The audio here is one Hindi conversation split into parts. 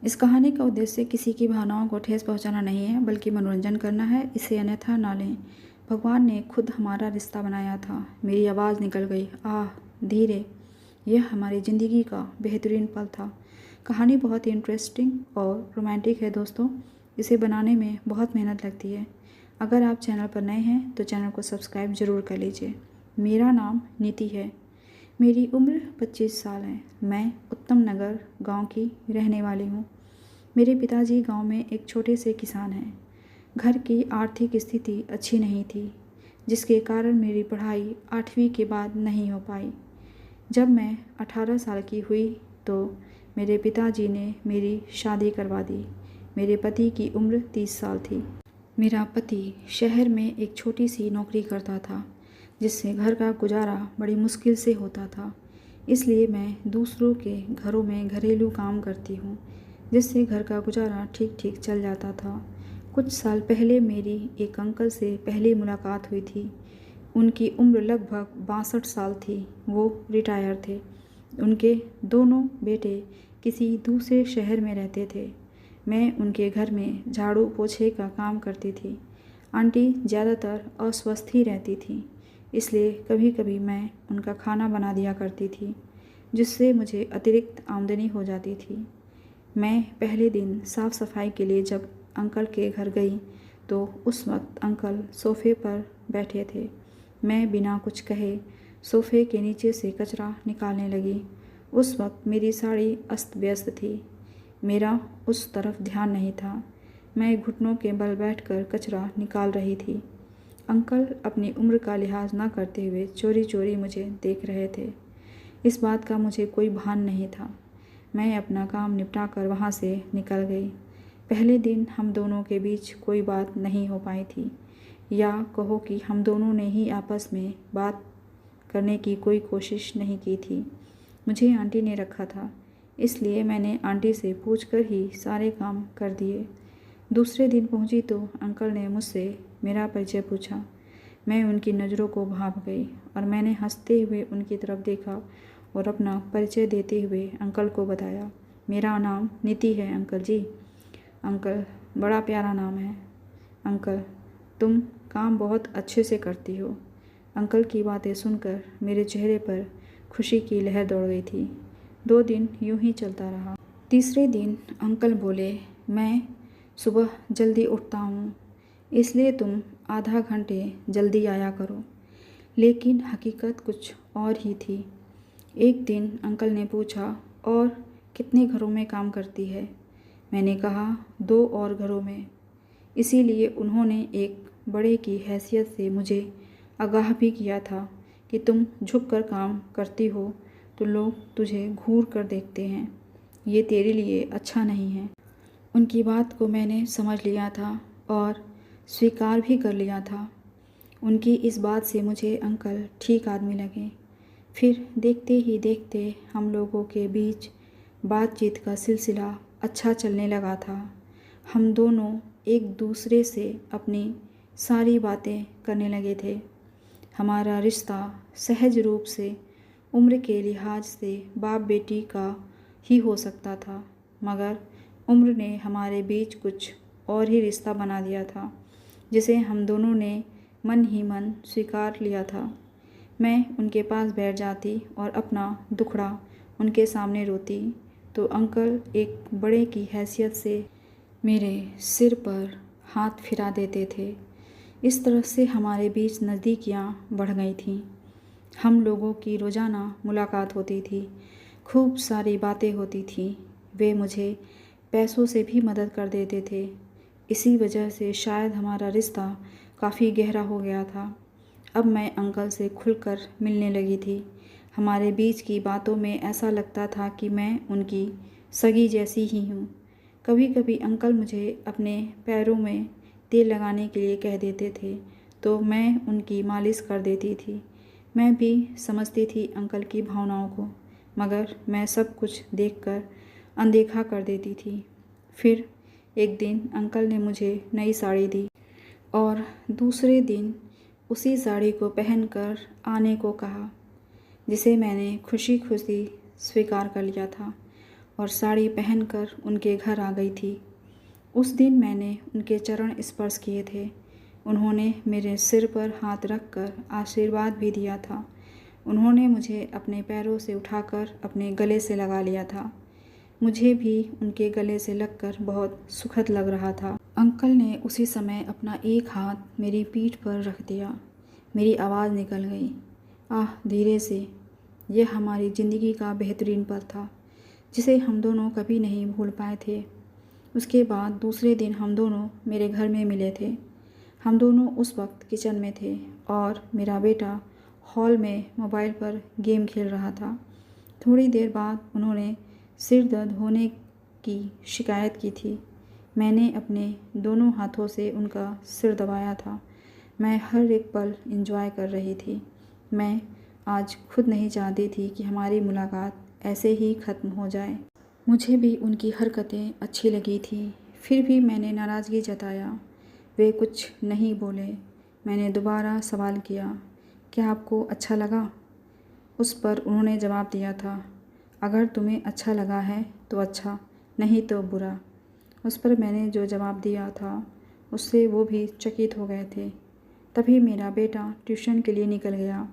इस कहानी का उद्देश्य किसी की भावनाओं को ठेस पहुंचाना नहीं है, बल्कि मनोरंजन करना है। इसे अन्यथा ना लें। भगवान ने खुद हमारा रिश्ता बनाया था। मेरी आवाज़ निकल गई। आह, धीरे। यह हमारी ज़िंदगी का बेहतरीन पल था। कहानी बहुत ही इंटरेस्टिंग और रोमांटिक है दोस्तों। इसे बनाने में बहुत मेहनत लगती है। अगर आप चैनल पर नए हैं तो चैनल को सब्सक्राइब ज़रूर कर लीजिए। मेरा नाम नीति है। मेरी उम्र 25 साल है। मैं उत्तम नगर गाँव की रहने वाली हूँ। मेरे पिताजी गांव में एक छोटे से किसान हैं। घर की आर्थिक स्थिति अच्छी नहीं थी, जिसके कारण मेरी पढ़ाई 8वीं के बाद नहीं हो पाई। जब मैं 18 साल की हुई तो मेरे पिताजी ने मेरी शादी करवा दी। मेरे पति की उम्र 30 साल थी। मेरा पति शहर में एक छोटी सी नौकरी करता था, जिससे घर का गुजारा बड़ी मुश्किल से होता था। इसलिए मैं दूसरों के घरों में घरेलू काम करती हूँ, जिससे घर का गुजारा ठीक ठीक चल जाता था। कुछ साल पहले मेरी एक अंकल से पहली मुलाकात हुई थी। उनकी उम्र लगभग 62 साल थी। वो रिटायर थे। उनके दोनों बेटे किसी दूसरे शहर में रहते थे। मैं उनके घर में झाड़ू पोछे का काम करती थी। आंटी ज़्यादातर अस्वस्थ ही रहती थी, इसलिए कभी कभी मैं उनका खाना बना दिया करती थी, जिससे मुझे अतिरिक्त आमदनी हो जाती थी। मैं पहले दिन साफ़ सफाई के लिए जब अंकल के घर गई तो उस वक्त अंकल सोफ़े पर बैठे थे। मैं बिना कुछ कहे सोफ़े के नीचे से कचरा निकालने लगी। उस वक्त मेरी साड़ी अस्त व्यस्त थी। मेरा उस तरफ ध्यान नहीं था। मैं घुटनों के बल बैठकर कचरा निकाल रही थी। अंकल अपनी उम्र का लिहाज न करते हुए चोरी चोरी मुझे देख रहे थे। इस बात का मुझे कोई भान नहीं था। मैं अपना काम निपटा कर वहाँ से निकल गई। पहले दिन हम दोनों के बीच कोई बात नहीं हो पाई थी, या कहो कि हम दोनों ने ही आपस में बात करने की कोई कोशिश नहीं की थी। मुझे आंटी ने रखा था, इसलिए मैंने आंटी से पूछकर ही सारे काम कर दिए। दूसरे दिन पहुंची तो अंकल ने मुझसे मेरा परिचय पूछा। मैं उनकी नज़रों को भाप गई और मैंने हंसते हुए उनकी तरफ देखा और अपना परिचय देते हुए अंकल को बताया। मेरा नाम नीति है अंकल जी। अंकल, बड़ा प्यारा नाम है। अंकल, तुम काम बहुत अच्छे से करती हो। अंकल की बातें सुनकर मेरे चेहरे पर खुशी की लहर दौड़ गई थी। 2 दिन यूं ही चलता रहा। तीसरे दिन अंकल बोले, मैं सुबह जल्दी उठता हूँ, इसलिए तुम आधा घंटे जल्दी आया करो। लेकिन हकीकत कुछ और ही थी। एक दिन अंकल ने पूछा, और कितने घरों में काम करती है? मैंने कहा, 2 और घरों में। इसीलिए उन्होंने एक बड़े की हैसियत से मुझे आगाह भी किया था कि तुम झुक कर काम करती हो तो लोग तुझे घूर कर देखते हैं। ये तेरे लिए अच्छा नहीं है। उनकी बात को मैंने समझ लिया था और स्वीकार भी कर लिया था। उनकी इस बात से मुझे अंकल ठीक आदमी लगे। फिर देखते ही देखते हम लोगों के बीच बातचीत का सिलसिला अच्छा चलने लगा था। हम दोनों एक दूसरे से अपनी सारी बातें करने लगे थे। हमारा रिश्ता सहज रूप से उम्र के लिहाज से बाप बेटी का ही हो सकता था, मगर उम्र ने हमारे बीच कुछ और ही रिश्ता बना दिया था, जिसे हम दोनों ने मन ही मन स्वीकार लिया था। मैं उनके पास बैठ जाती और अपना दुखड़ा उनके सामने रोती तो अंकल एक बड़े की हैसियत से मेरे सिर पर हाथ फिरा देते थे। इस तरह से हमारे बीच नज़दीकियाँ बढ़ गई थीं। हम लोगों की रोज़ाना मुलाकात होती थी। खूब सारी बातें होती थीं। वे मुझे पैसों से भी मदद कर देते थे। इसी वजह से शायद हमारा रिश्ता काफ़ी गहरा हो गया था। अब मैं अंकल से खुलकर मिलने लगी थी। हमारे बीच की बातों में ऐसा लगता था कि मैं उनकी सगी जैसी ही हूँ। कभी कभी अंकल मुझे अपने पैरों में तेल लगाने के लिए कह देते थे तो मैं उनकी मालिश कर देती थी। मैं भी समझती थी अंकल की भावनाओं को, मगर मैं सब कुछ देखकर अनदेखा कर देती थी। फिर एक दिन अंकल ने मुझे नई साड़ी दी और दूसरे दिन उसी साड़ी को पहनकर आने को कहा, जिसे मैंने खुशी खुशी स्वीकार कर लिया था। और साड़ी पहनकर उनके घर आ गई थी। उस दिन मैंने उनके चरण स्पर्श किए थे। उन्होंने मेरे सिर पर हाथ रखकर आशीर्वाद भी दिया था। उन्होंने मुझे अपने पैरों से उठाकर अपने गले से लगा लिया था। मुझे भी उनके गले से लगकर बहुत सुखद लग रहा था। अंकल ने उसी समय अपना एक हाथ मेरी पीठ पर रख दिया। मेरी आवाज़ निकल गई, आह धीरे से। यह हमारी ज़िंदगी का बेहतरीन पल था, जिसे हम दोनों कभी नहीं भूल पाए थे। उसके बाद दूसरे दिन हम दोनों मेरे घर में मिले थे। हम दोनों उस वक्त किचन में थे और मेरा बेटा हॉल में मोबाइल पर गेम खेल रहा था। थोड़ी देर बाद उन्होंने सिर दर्द होने की शिकायत की थी। मैंने अपने दोनों हाथों से उनका सिर दबाया था। मैं हर एक पल एंजॉय कर रही थी। मैं आज खुद नहीं चाहती थी कि हमारी मुलाकात ऐसे ही ख़त्म हो जाए। मुझे भी उनकी हरकतें अच्छी लगी थी, फिर भी मैंने नाराज़गी जताया। वे कुछ नहीं बोले। मैंने दोबारा सवाल किया, क्या आपको अच्छा लगा? उस पर उन्होंने जवाब दिया था, अगर तुम्हें अच्छा लगा है तो अच्छा, नहीं तो बुरा। उस पर मैंने जो जवाब दिया था उससे वो भी चकित हो गए थे। तभी मेरा बेटा ट्यूशन के लिए निकल गया।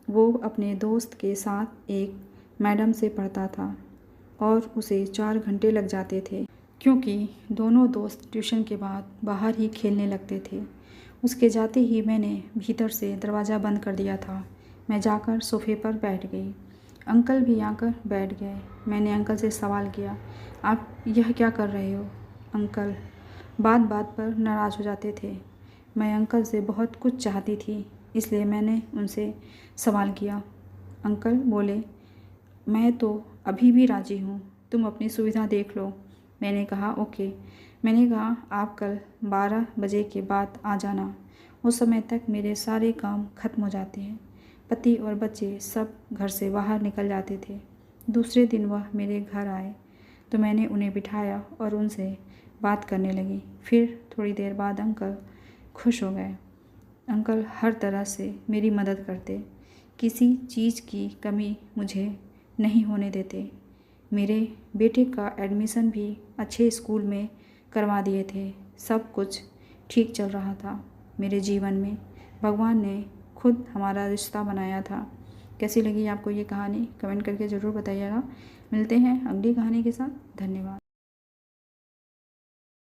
वो अपने दोस्त के साथ एक मैडम से पढ़ता था और उसे 4 घंटे लग जाते थे, क्योंकि दोनों दोस्त ट्यूशन के बाद बाहर ही खेलने लगते थे। उसके जाते ही मैंने भीतर से दरवाज़ा बंद कर दिया था। मैं जाकर सोफ़े पर बैठ गई। अंकल भी आकर बैठ गए। मैंने अंकल से सवाल किया, आप यह क्या कर रहे हो? अंकल बात बात पर नाराज़ हो जाते थे। मैं अंकल से बहुत कुछ चाहती थी, इसलिए मैंने उनसे सवाल किया। अंकल बोले, मैं तो अभी भी राज़ी हूँ, तुम अपनी सुविधा देख लो। मैंने कहा ओके। मैंने कहा आप कल 12 बजे के बाद आ जाना। उस समय तक मेरे सारे काम खत्म हो जाते हैं। पति और बच्चे सब घर से बाहर निकल जाते थे। दूसरे दिन वह मेरे घर आए तो मैंने उन्हें बिठाया और उनसे बात करने लगी। फिर थोड़ी देर बाद अंकल खुश हो गए। अंकल हर तरह से मेरी मदद करते, किसी चीज़ की कमी मुझे नहीं होने देते। मेरे बेटे का एडमिशन भी अच्छे स्कूल में करवा दिए थे। सब कुछ ठीक चल रहा था। मेरे जीवन में भगवान ने खुद हमारा रिश्ता बनाया था। कैसी लगी आपको ये कहानी? कमेंट करके ज़रूर बताइएगा। मिलते हैं अगली कहानी के साथ। धन्यवाद।